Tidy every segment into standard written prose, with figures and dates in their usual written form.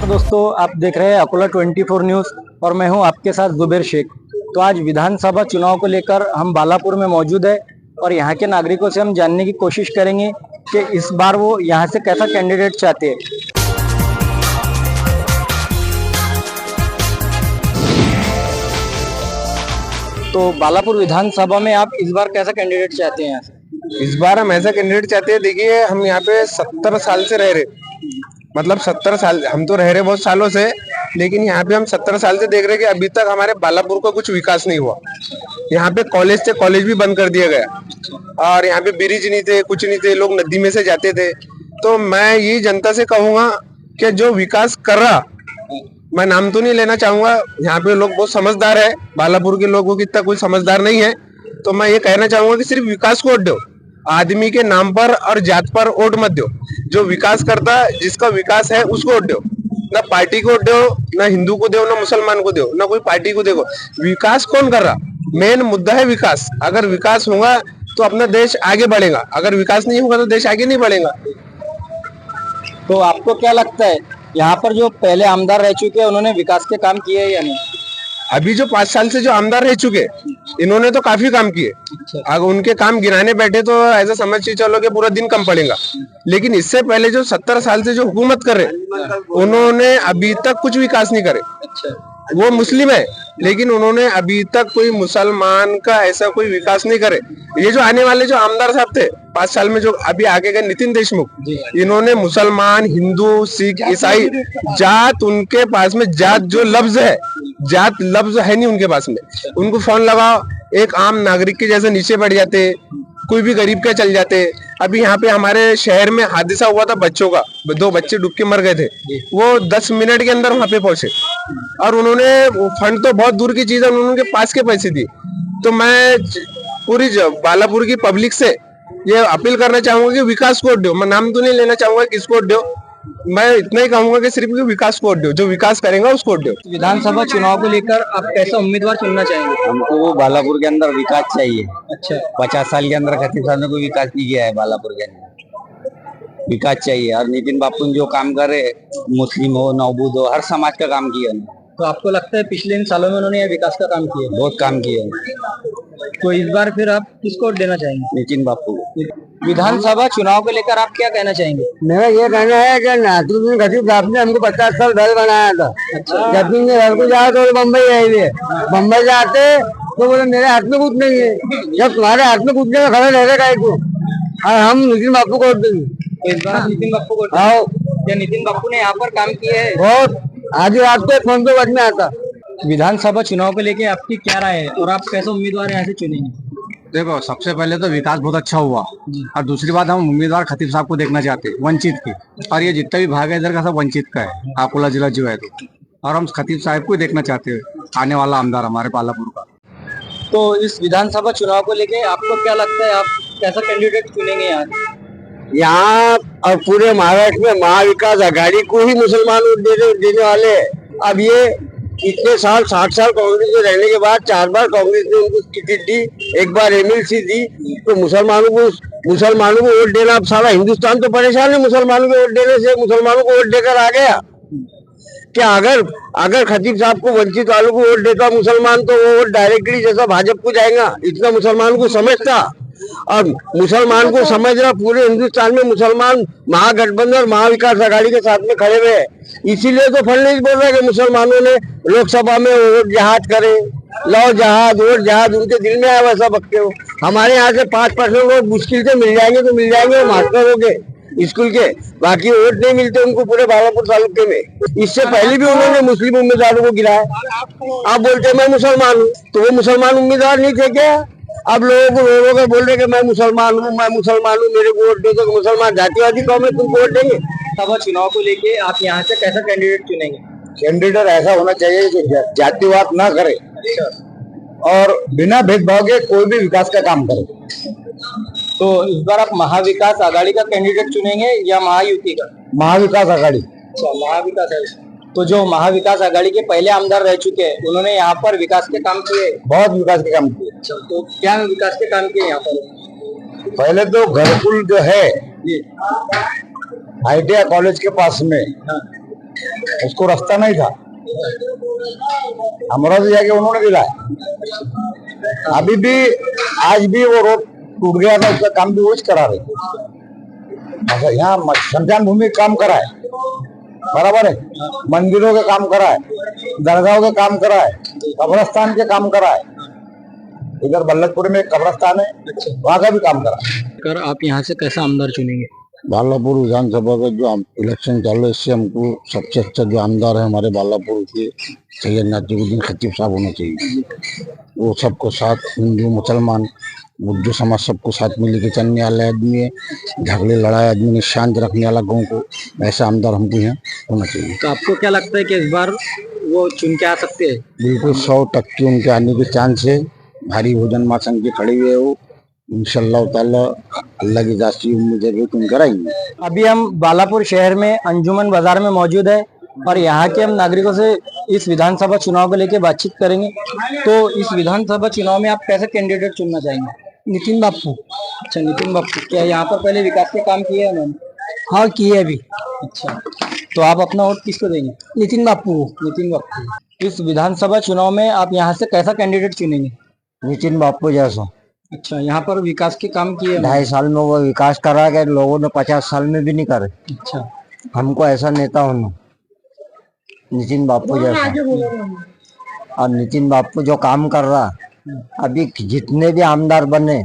दोस्तों, आप देख रहे हैं अकोला 24 न्यूज और मैं हूं आपके साथ जुबेर शेख। तो आज विधानसभा चुनाव को लेकर हम बालापुर में मौजूद है और यहां के नागरिकों से हम जानने की कोशिश करेंगे कि इस बार वो यहां से कैसा कैंडिडेट चाहते हैं। तो बालापुर विधानसभा में आप इस बार कैसा कैंडिडेट चाहते हैं? यहाँ से इस बार हम ऐसा कैंडिडेट चाहते हैं। देखिए, हम यहाँ पे 70 साल से रह रहे, मतलब 70 साल हम तो रह रहे बहुत सालों से, लेकिन यहाँ पे हम 70 साल से देख रहे कि अभी तक हमारे बालापुर का कुछ विकास नहीं हुआ। यहाँ पे कॉलेज थे, कॉलेज भी बंद कर दिया गया और यहाँ पे ब्रिज नहीं थे, कुछ नहीं थे, लोग नदी में से जाते थे। तो मैं यही जनता से कहूंगा कि जो विकास कर रहा, मैं नाम तो नहीं लेना चाहूंगा, यहाँ पे लोग बहुत समझदार है, बालापुर के लोगों की इतना कोई समझदार नहीं है। तो मैं ये कहना चाहूंगा कि सिर्फ विकास को वोट दो, आदमी के नाम पर और जात पर वोट मत दो। जो विकास करता, जिसका विकास है उसको वोट दो, ना पार्टी को दो, ना हिंदू को दो, ना मुसलमान को दो, ना कोई पार्टी को देखो। विकास कौन कर रहा? मेन मुद्दा है विकास। अगर विकास होगा तो अपना देश आगे बढ़ेगा, अगर विकास नहीं होगा तो देश आगे नहीं बढ़ेगा। तो आपको क्या लगता है, यहाँ पर जो पहले आमदार रह चुके हैं उन्होंने विकास के काम किए हैं या नहीं? अभी जो 5 साल से जो आमदार रह चुके, इन्होंने तो काफी काम किए। अगर उनके काम गिनाने बैठे तो ऐसा समझ के चलो कि पूरा दिन कम पड़ेगा। लेकिन इससे पहले जो 70 साल से जो हुकूमत कर रहे, उन्होंने अभी तक कुछ विकास नहीं करे। वो मुस्लिम है, लेकिन उन्होंने अभी तक कोई मुसलमान का ऐसा कोई विकास नहीं करे। ये जो आने वाले जो आमदार साहब थे 5 साल में, जो अभी आगे गए नितिन देशमुख, इन्होंने मुसलमान, हिंदू, सिख, ईसाई, जात, उनके पास में जात जो लफ्ज है, जात लफ्ज है नहीं उनके पास में। उनको फोन लगाओ, एक आम नागरिक के जैसे नीचे बैठ जाते, कोई भी गरीब के चल जाते। अभी यहाँ पे हमारे शहर में हादसा हुआ था बच्चों का, 2 बच्चे डूब के मर गए थे, वो 10 मिनट के अंदर वहां पे पहुंचे और उन्होंने फंड तो बहुत दूर की चीज है, उन्होंने पास के पैसे दिए। तो मैं पूरी बालापुर की पब्लिक से ये अपील करना चाहूंगा कि विकास को वोट दो। मैं नाम तो नहीं लेना चाहूंगा किसको वोट दो, मैं इतना ही कहूंगा कि सिर्फ विकास को वोट दो, जो विकास करेगा उसको वोट दो। विधानसभा चुनाव को लेकर आप कैसा उम्मीदवार चुनना चाहेंगे? हमको बालापुर के अंदर विकास चाहिए। अच्छा, 50 साल के अंदर खतीब साहब ने कोई विकास नहीं किया है बालापुर के अंदर। विकास चाहिए और नितिन बापू जो काम करे, मुस्लिम हो, नौबूद हो, हर समाज का काम किया। तो आपको लगता है पिछले इन सालों में उन्होंने यह विकास का काम किया? बहुत काम किया। तो इस बार फिर आप किसको वोट देना चाहेंगे? नितिन बापू। विधानसभा चुनाव को लेकर आप क्या कहना चाहेंगे? मेरा ये कहना है कि नासिरुद्दीन खतीब साहब ने हमको 50 साल घर बनाया था। जब भी घर को जाओ तो बम्बई आए थे, बम्बई जाते तो बोले मेरे हाथ में कुछ नहीं है। जब तुम्हारे हाथ में कुछ नहीं, खड़े रह गए को और हम नितिन बापू को वोट देंगे। तो इस बार नितिन बापू को आओ, क्या नितिन बापू ने यहाँ पर काम किए है? बहुत आज रात को फोन पे बज में आता। विधानसभा चुनाव को लेके आपकी क्या राय है और आप कैसे उम्मीदवार यहाँ से चुनेंगे? देखो, सबसे पहले तो विकास बहुत अच्छा हुआ और दूसरी बात, हम उम्मीदवार खतीब साहब को देखना चाहते हैं, वंचित की। और ये जितना भी भाग है इधर का सब वंचित का है, अकोला जिला जो है तो। और हम खतीब साहब को देखना चाहते हैं, आने वाला आमदार हमारे बालापुर का। तो इस विधानसभा चुनाव को लेके आपको क्या लगता है, आप कैसा कैंडिडेट चुनेंगे यहाँ? यहाँ और पूरे महाराष्ट्र में महाविकास आघाड़ी को ही मुसलमान वोट देने वाले हैं। अब ये इतने साल 60 साल कांग्रेस में रहने के बाद 4 बार कांग्रेस ने उनको टिकट दी, 1 बार MLC दी, तो मुसलमानों को वोट देना, अब सारा हिंदुस्तान तो परेशान है मुसलमानों को वोट देने से। मुसलमानों को वोट देकर आ गया क्या? अगर खतीब साहब को वंचित वालों को वोट देता मुसलमान, तो वो वोट डायरेक्टली जैसा भाजपा को जाएगा। इतना मुसलमानों को समझता, और मुसलमान को समझ रहा, पूरे हिंदुस्तान में मुसलमान महागठबंधन महाविकास आघाड़ी के साथ में खड़े हुए हैं। इसीलिए तो फडणवीस बोल रहे हैं कि मुसलमानों ने लोकसभा में वोट जहाद करे, लौ जहाद, वोट जहाद, उनके दिल में आया वैसा बकते हो। हमारे यहाँ से 5% वोट मुश्किल से मिल जाएंगे, तो मिल जाएंगे मास्टरों के स्कूल के, बाकी वोट नहीं मिलते उनको पूरे बालापुर तालुके में। इससे पहले भी उन्होंने मुस्लिम उम्मीदवारों को गिराया। आप बोलते मैं मुसलमान हूँ, तो वो मुसलमान उम्मीदवार नहीं थे क्या? अब लोगों को बोल रहे कि मैं मुसलमान हूँ, मेरे को वोट दे दो। मुसलमान जातिवादी कौम है, तुमको वोट देंगे? विधानसभा चुनाव को लेके आप यहाँ से कैसा कैंडिडेट चुनेंगे? कैंडिडेट ऐसा होना चाहिए जो जातिवाद ना करे और बिना भेदभाव के कोई भी विकास का काम करे। तो इस बार आप महाविकास आघाड़ी का कैंडिडेट चुनेंगे या महायुति का? महाविकास आघाड़ी। अच्छा, महाविकास आघाड़ी। तो जो महाविकास आघाड़ी के पहले आमदार रह चुके हैं, उन्होंने यहाँ पर विकास के काम किए? बहुत विकास के काम किए। अच्छा, तो क्या विकास के काम किए यहाँ पर? पहले तो घरकुल जो है ITI कॉलेज के पास में, उसको रास्ता नहीं था, अमरावती जाके उन्होंने दिला है। अभी भी आज भी वो रोड टूट गया था, उसका काम भी वो करा रहे। अच्छा, यहाँ शमशान भूमि काम करा है, बराबर है, मंदिरों के काम करा है, दरगाहों के काम करा है, कब्रस्तान के काम करा है। इधर बल्लभपुर में एक कब्रस्तान है, वहाँ का भी काम करा है। कर आप यहाँ से कैसा आमदार चुनेंगे? बालापुर विधानसभा का जो इलेक्शन चालू है, इससे हमको सबसे अच्छा जो आमदार है हमारे बालापुर के सैयद नासिरुद्दीन खतीब साहब होना चाहिए। वो सबको साथ, हिंदू मुसलमान जो समाज सबको साथ में लेके चलने वाला आदमी है, झगड़े लड़ाई आदमी ने शांत रखने वाला गाँव को, ऐसा आमदार हमको यहाँ होना चाहिए। तो आपको क्या लगता है कि इस बार वो चुन के आ सकते हैं? बिल्कुल 100% उनके आने के चांस है। भारी भोजन माँ संघ के खड़े हुए वो, इंशाल्लाह ताला अल्लाह की जाती उम्मीद है कि तुम कराएंगे। अभी हम बालापुर शहर में अंजुमन बाजार में मौजूद है और यहाँ के हम नागरिकों से इस विधानसभा चुनाव को लेकर बातचीत करेंगे। तो इस विधानसभा चुनाव में आप कैसे कैंडिडेट चुनना चाहेंगे? नितिन बापू। अच्छा, नितिन बापू। क्या यहाँ पर पहले विकास के काम किए हैं उन्होंने? हाँ, किए अभी। अच्छा, तो आप अपना वोट किसको देंगे? नितिन बापू। नितिन बापू। इस विधानसभा चुनाव में आप यहाँ से कैसा कैंडिडेट चुनेंगे? नितिन बापू जैसा। अच्छा, यहाँ पर विकास के काम किए हैं? 2.5 साल में वो विकास करा के लोगों ने 50 साल में भी नहीं करे। अच्छा, हमको ऐसा नेता होना, नितिन बापू जैसा। और नितिन बापू जो काम कर रहा, अभी जितने भी आमदार बने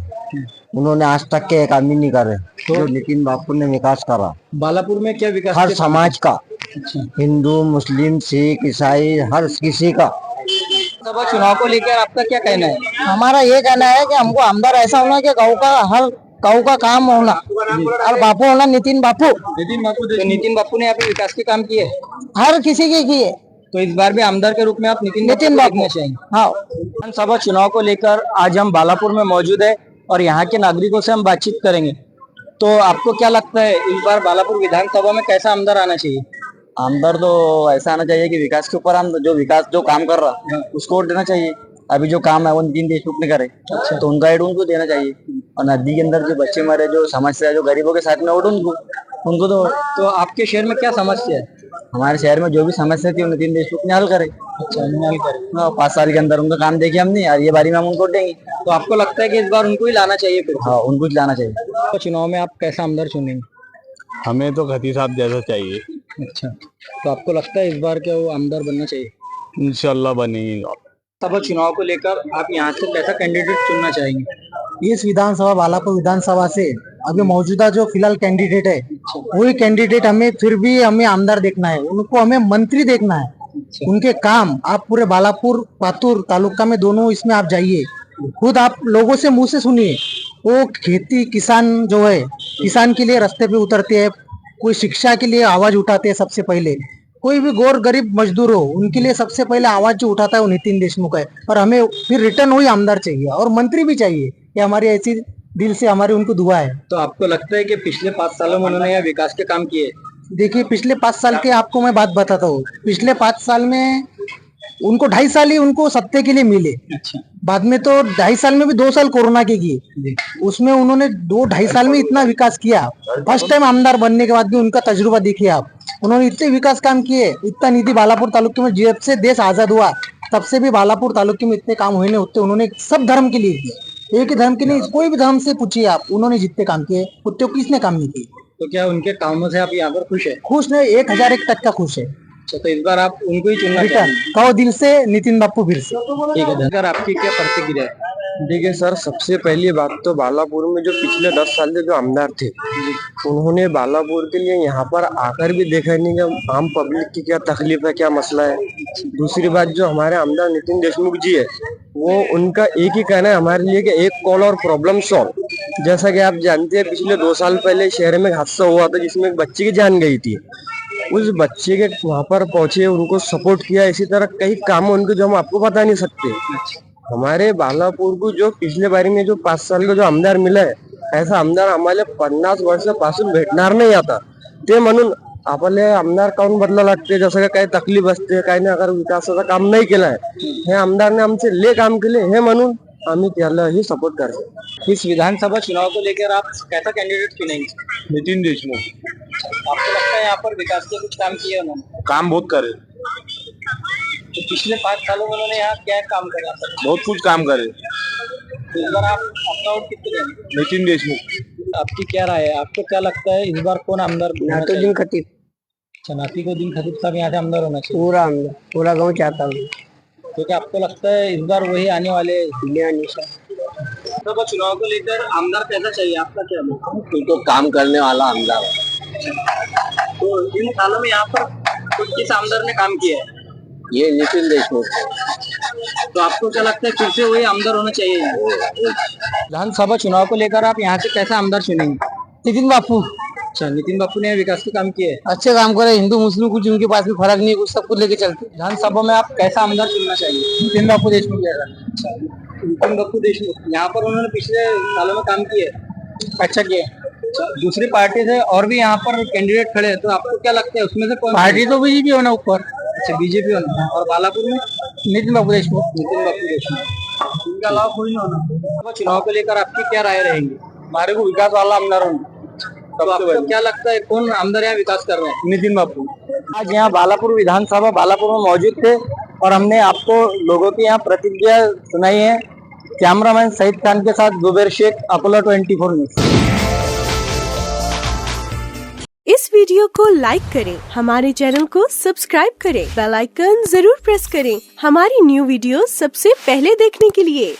उन्होंने आज तक के काम ही नहीं करे जो नितिन बापू ने विकास करा। बालापुर में क्या विकास हर के काम? समाज का, अच्छा, हिंदू मुस्लिम सिख ईसाई हर किसी का। विधानसभा चुनाव को लेकर आपका क्या कहना है? हमारा ये कहना है कि हमको आमदार ऐसा होना कि हर गाँव का काम होना, और बापू होना नितिन बापू। नितिन बापू। तो नितिन बापू ने यहाँ पे विकास के काम किए, हर किसी के किए। तो इस बार भी आमदार के रूप में आप नितिन नितिन बापू बापू। देखना चाहेंगे? हाँ, विधानसभा चुनाव को लेकर आज हम बालापुर में मौजूद है और यहाँ के नागरिकों से हम बातचीत करेंगे। तो आपको क्या लगता है इस बार बालापुर विधानसभा में कैसा आमदार आना चाहिए? आमदार तो ऐसा आना चाहिए कि विकास के ऊपर जो काम कर रहा उसको वोट देना चाहिए। अभी जो काम है वो नितिन देशमुख ने करे, तो उनका एड उनको देना चाहिए। और नदी के अंदर जो बच्चे मरे, जो समस्या है, जो गरीबों के साथ में वोट उनको तो आपके शहर में क्या समस्या है? हमारे शहर में जो भी समस्या थी वो नितिन देशमुख ने हल करे। अच्छा, हल करें। 5 साल के अंदर उनका काम देखे हमने, और ये बारी में हम उनको देंगे। तो आपको लगता है कि इस बार उनको ही लाना चाहिए फिर? हाँ, उनको ही लाना चाहिए। तो चुनाव में आप कैसा आमदार चुनेंगे? हमें तो खतीब साहब जैसा चाहिए। अच्छा, तो आपको लगता है इस बार क्या वो आमदार बनना चाहिए? इंशाल्लाह बनेगा। विधानसभा चुनाव को लेकर आप यहाँ से कैसा कैंडिडेट चुनना चाहेंगे? इस विधानसभा बालापुर विधानसभा से अभी मौजूदा जो फिलहाल कैंडिडेट है, वही कैंडिडेट हमें आमदार देखना है, उनको हमें मंत्री देखना है। उनके काम आप पूरे बालापुर पातुर तालुका में दोनों इसमें आप जाइए, खुद आप लोगों से मुंह से सुनिए। वो खेती किसान जो है, किसान के लिए रास्ते पे उतरते हैं, कोई शिक्षा के लिए आवाज उठाते हैं। सबसे पहले कोई भी गौर गरीब मजदूर हो, उनके लिए सबसे पहले आवाज जो उठाता है वो नितिन देशमुख है। और हमें फिर रिटर्न वही आमदार चाहिए और मंत्री भी चाहिए। ये हमारी ऐसी दिल से हमारी उनको दुआ है। तो आपको लगता है कि पिछले 5 सालों में उन्होंने यहाँ विकास के काम किए? देखिए, पिछले 5 साल के आपको मैं बात बताता हूँ। पिछले 5 साल में उनको 2.5 साल ही उनको सत्ते के लिए मिले। अच्छा, बाद में तो 2.5 साल में भी 2 साल कोरोना के किए। उसमें उन्होंने 2-2.5 साल में इतना विकास किया। फर्स्ट टाइम आमदार बनने के बाद भी उनका तजुर्बा देखिए आप। उन्होंने इतने विकास काम किए, इतना निधि बालापुर तालुके में जब से देश आजाद हुआ तब से भी बालापुर तालुके में इतने काम हुए नहीं होते। उन्होंने सब धर्म के लिए किए, एक ही धर्म के नहीं, कोई भी धर्म से पूछिए आप, उन्होंने जितने काम किए उतने किसने काम नहीं किए। तो क्या उनके कामों से आप यहाँ पर खुश है? खुश नहीं, 1001% खुश है। अच्छा, तो इस बार आप उनको ही चुनना रिटर्न चाहेंगे? कहो दिल से नितिन बापू फिर से। ठीक है, धनकर आपकी क्या प्रतिक्रिया है? देखिए सर, सबसे पहली बात तो बालापुर में जो पिछले 10 साल से जो आमदार थे, उन्होंने बालापुर के लिए यहाँ पर आकर भी देखा नहीं कि आम पब्लिक की क्या तकलीफ है, क्या मसला है। दूसरी बात, जो हमारे आमदार नितिन देशमुख जी है, वो उनका एक ही कहना है हमारे लिए कि एक कॉल और प्रॉब्लम सॉल्व। जैसा कि आप जानते हैं, पिछले 2 साल पहले शहर में हादसा हुआ था जिसमें एक बच्चे की जान गई थी। उस बच्चे के वहां पर पहुंचे, उनको सपोर्ट किया। इसी तरह कई काम उनके जो हम आपको बता नहीं सकते। हमारे बालापुर को जो पिछले बारी में जो 5 साल का जो आमदार मिला है, ऐसा आमदार आम्हाला 50 वर्षापासून भेटणार नाही आता। ते म्हणून आपले आमदार काऊन बदला लागते, जसं का काही तकलीफ असते, काही ना अगर विकासाचं काम नाही केलं आहे, हे आमदारने आमचे ले काम केले, हे म्हणून आम्ही त्याला ही सपोर्ट करतो। इस विधानसभा चुनाव को लेकर आप कैसा कैंडिडेट चुनेंगे? नितिन देशमुख। आपको लगता है यहाँ पर विकास के कुछ काम किए उन्होंने? काम बहुत करे, तो पिछले 5 सालों में उन्होंने यहाँ क्या काम करा सर? बहुत कुछ काम करे। तो इस बार आप अपना वोट किसको देंगे? नितिन देशमुख। आपकी क्या राय है? आपको क्या लगता है इस बार कौन आमदार होना चाहिए? नातुद्दीन खतीब अच्छा, नातिकुद्दीन खतीब साहब यहाँ से आमदार होना चाहिए। पूरा आमदार, पूरा गांव चाहता हूँ। तो क्या आपको लगता है इस बार वही आने वाले निशा तो चुनाव को लेकर आमदार कैसा चाहिए? आपका क्या है? तो काम करने वाला आमदार है। तो इन सालों में यहाँ पर किस आमदार ने काम किया है? ये नितिन देशमुख। तो आपको क्या लगता है फिर से वही आमदार होना चाहिए? विधानसभा चुनाव को लेकर आप यहाँ से कैसा आमदार चुनेंगे? नितिन बापू अच्छा, नितिन बापू ने विकास के काम किए हैं। अच्छे काम करे, हिंदू मुस्लिम कुछ उनके पास में फर्क नहीं है, कुछ सब कुछ लेके चलते। विधानसभा में आप कैसा आमदार चुनना चाहिए? नितिन बापू देशमुख जैसा। अच्छा, नितिन बापू देशमुख यहाँ पर उन्होंने पिछले सालों में काम किए, अच्छा किए। दूसरी पार्टी से और भी यहाँ पर कैंडिडेट खड़े हैं, तो आपको क्या लगता है उसमें से कौन? पार्टी तो बीजेपी होना ऊपर। अच्छा, बीजेपी होना। और बालापुर में नितिन बापू देशमुख। नितिन बापू देशमुख, इनके अलावा कोई नहीं होना। चुनाव को लेकर आपकी क्या राय रहेंगी? हमारे को विकास वाला आमदार होना। तो आपको क्या लगता है कौन आमदार यहाँ विकास कर रहे हैं? नितिन बापू। आज यहाँ बालापुर विधानसभा बालापुर में मौजूद थे और हमने आपको लोगों की यहाँ प्रतिक्रिया सुनाई है। कैमरामैन सईद खान के साथ जुबेर शेख, अकोला 24 न्यूज। इस वीडियो को लाइक करें, हमारे चैनल को सब्सक्राइब करें, बेल आइकन जरूर प्रेस करें हमारी न्यू वीडियो सबसे पहले देखने के लिए।